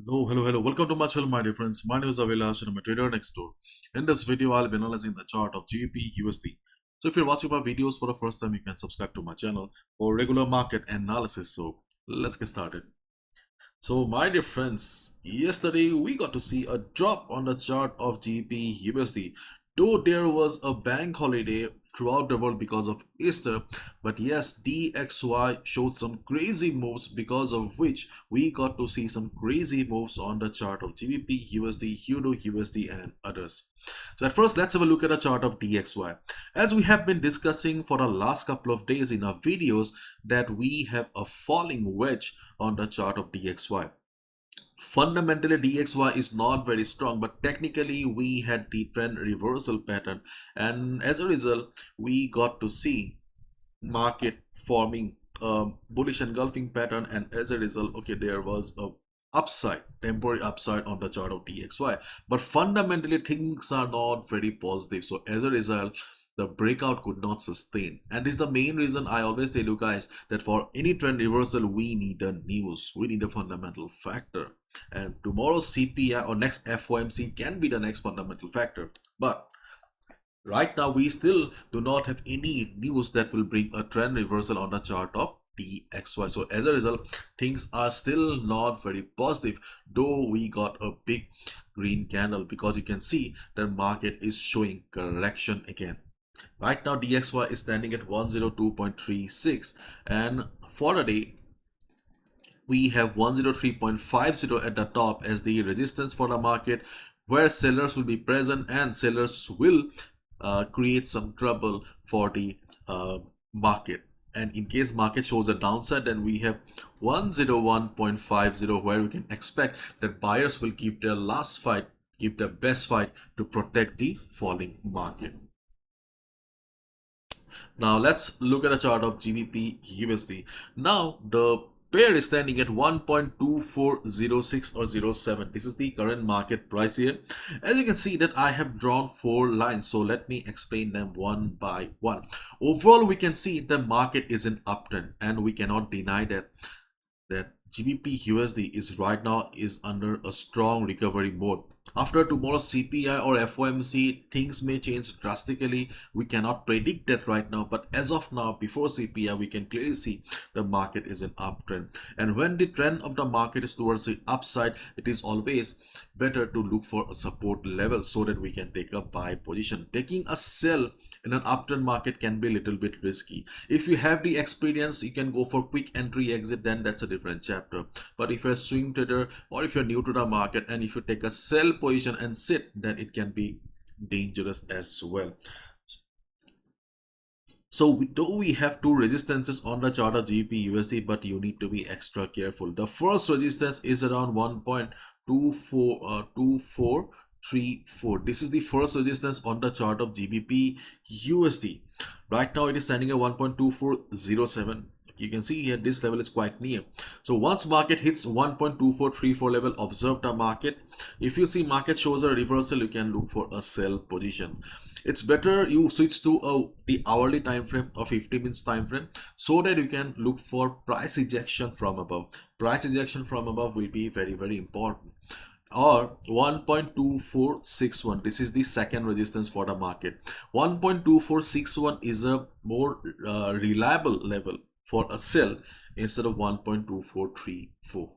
Hello. Welcome to my channel, my dear friends. My name is Avilash and I'm a trader next door. In this video, I'll be analyzing the chart of GBPUSD. So if you're watching my videos for the first time, you can subscribe to my channel for regular market analysis. So let's get started. So my dear friends, yesterday we got to see a drop on the chart of GBPUSD. Though there was a bank holiday throughout the world because of Easter, but yes, DXY showed some crazy moves because of which we got to see some crazy moves on the chart of GBPUSD, Euro USD and others. So at first, let's have a look at the chart of DXY. As we have been discussing for the last couple of days in our videos that we have a falling wedge on the chart of DXY. Fundamentally, DXY is not very strong, but technically we had the trend reversal pattern, and as a result we got to see market forming a bullish engulfing pattern, and as a result, okay, there was a temporary upside on the chart of DXY, but fundamentally things are not very positive. So as a result, the breakout could not sustain, and this is the main reason I always tell you guys that for any trend reversal we need a news, we need a fundamental factor, and tomorrow's CPI or next FOMC can be the next fundamental factor. But right now we still do not have any news that will bring a trend reversal on the chart of DXY. So as a result, things are still not very positive, though we got a big green candle, because you can see the market is showing correction again. Right now DXY is standing at 102.36, and for the day we have 103.50 at the top as the resistance for the market, where sellers will be present and sellers will create some trouble for the market. And in case market shows a downside, then we have 101.50, where we can expect that buyers will give their last fight, give their best fight to protect the falling market. Now let's look at the chart of GBP USD. Now the pair is standing at 1.2406 or 07. This is the current market price here. As you can see that I have drawn 4 lines, so let me explain them one by one. Overall, we can see the market is in uptrend, and we cannot deny that GBP USD is right now is under a strong recovery mode. After tomorrow's CPI or FOMC, things may change drastically. We cannot predict that right now, but as of now, before CPI, we can clearly see the market is in uptrend. And when the trend of the market is towards the upside, it is always better to look for a support level so that we can take a buy position. Taking a sell in an uptrend market can be a little bit risky. If you have the experience, you can go for quick entry exit, then that's a different chapter. But if you're a swing trader or if you're new to the market and if you take a sell position and sit, then it can be dangerous as well. So we have two resistances on the chart of GBPUSD, but you need to be extra careful. The first resistance is around 1.2434. This is the first resistance on the chart of GBPUSD. Right now it is standing at 1.2407. You can see here this level is quite near. So once market hits 1.2434 level, observe the market. If you see market shows a reversal, you can look for a sell position. It's better you switch to the hourly time frame or 50 minutes time frame, so that you can look for price ejection from above. Price ejection from above will be very important. Or 1.2461, this is the second resistance for the market. 1.2461 is a more reliable level for a sell instead of 1.2434.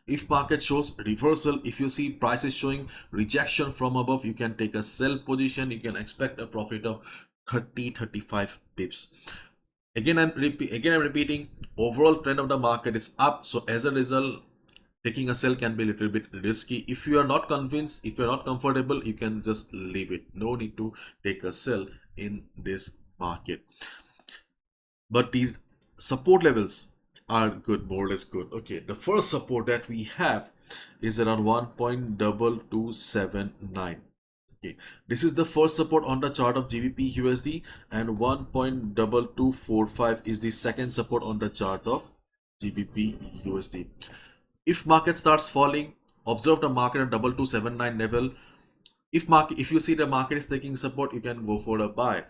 If market shows reversal, if you see prices showing rejection from above, you can take a sell position. You can expect a profit of 30-35 pips. Again I'm repeating, overall trend of the market is up, so as a result taking a sell can be a little bit risky. If you are not convinced, if you're not comfortable, you can just leave it. No need to take a sell in this market. But the support levels are good, more or less good. Okay, the first support that we have is around 1.2279. Okay, this is the first support on the chart of GBPUSD, and 1.2245 is the second support on the chart of GBPUSD. If market starts falling, observe the market at 2279 level. If you see the market is taking support, you can go for a buy.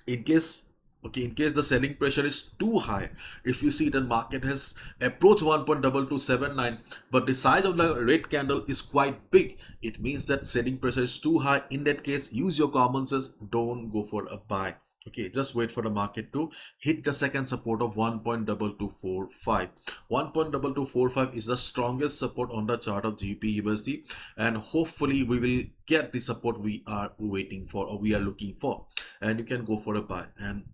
In case Okay, in case the selling pressure is too high, if you see the market has approached 1.2279, but the size of the red candle is quite big, it means that selling pressure is too high. In that case, use your common sense, don't go for a buy. Okay, just wait for the market to hit the second support of 1.2245. 1.2245 is the strongest support on the chart of GBPUSD, and hopefully we will get the support we are waiting for, or we are looking for, and you can go for a buy. And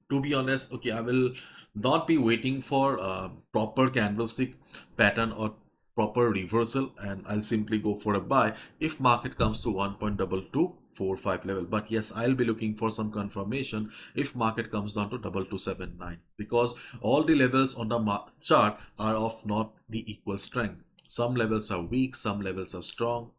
to be honest, okay, I will not be waiting for a proper candlestick pattern or proper reversal, and I'll simply go for a buy if market comes to 1.2245 level. But yes, I'll be looking for some confirmation if market comes down to 2279, because all the levels on the chart are of not the equal strength. Some levels are weak, some levels are strong.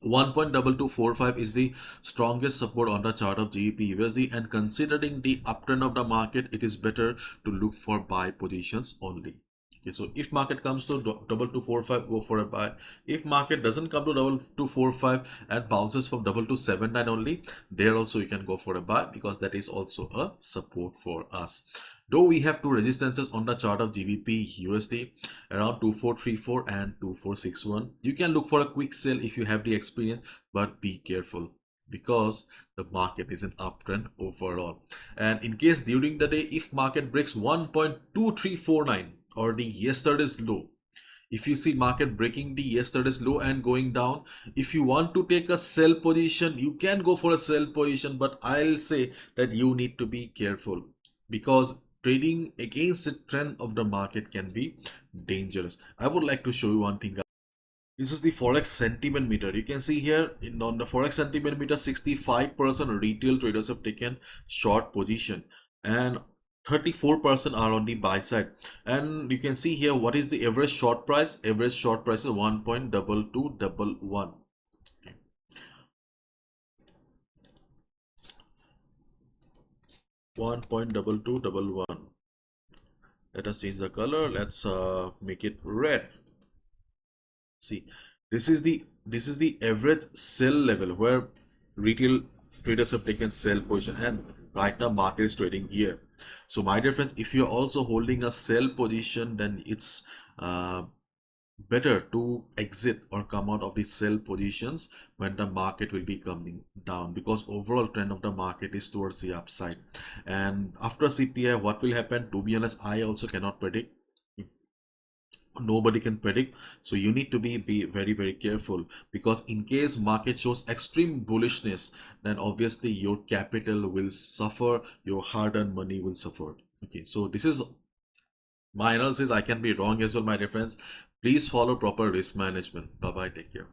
1.2245 is the strongest support on the chart of GBPUSD, and considering the uptrend of the market, it is better to look for buy positions only. Okay, so if market comes to 2245, go for a buy. If market doesn't come to 2245 and bounces from 2279 only, there also you can go for a buy, because that is also a support for us. Though we have two resistances on the chart of GBPUSD around 2434 and 2461. You can look for a quick sell if you have the experience, but be careful, because the market is an uptrend overall. And in case during the day, if market breaks 1.2349 or the yesterday's low, if you see market breaking the yesterday's low and going down, if you want to take a sell position, you can go for a sell position, but I'll say that you need to be careful, because trading against the trend of the market can be dangerous. I would like to show you one thing. This is the Forex sentiment meter. You can see here on the Forex sentiment meter, 65% retail traders have taken short position and 34% are on the buy side. And you can see here what is the average short price. Average short price is 1.2211. 1.2211. Let us change the color. Let's make it red. See, this is the average sell level where retail traders have taken sell position, and right now market is trading here. So my dear friends, if you're also holding a sell position, then it's better to exit or come out of the sell positions when the market will be coming down, because overall trend of the market is towards the upside. And after CPI, what will happen? To be honest, I also cannot predict. Nobody can predict, so you need to be very careful, because in case market shows extreme bullishness, then obviously your capital will suffer, your hard-earned money will suffer. Okay, so this is my analysis. I can be wrong as well, my dear friends. Please follow proper risk management. Bye bye, take care.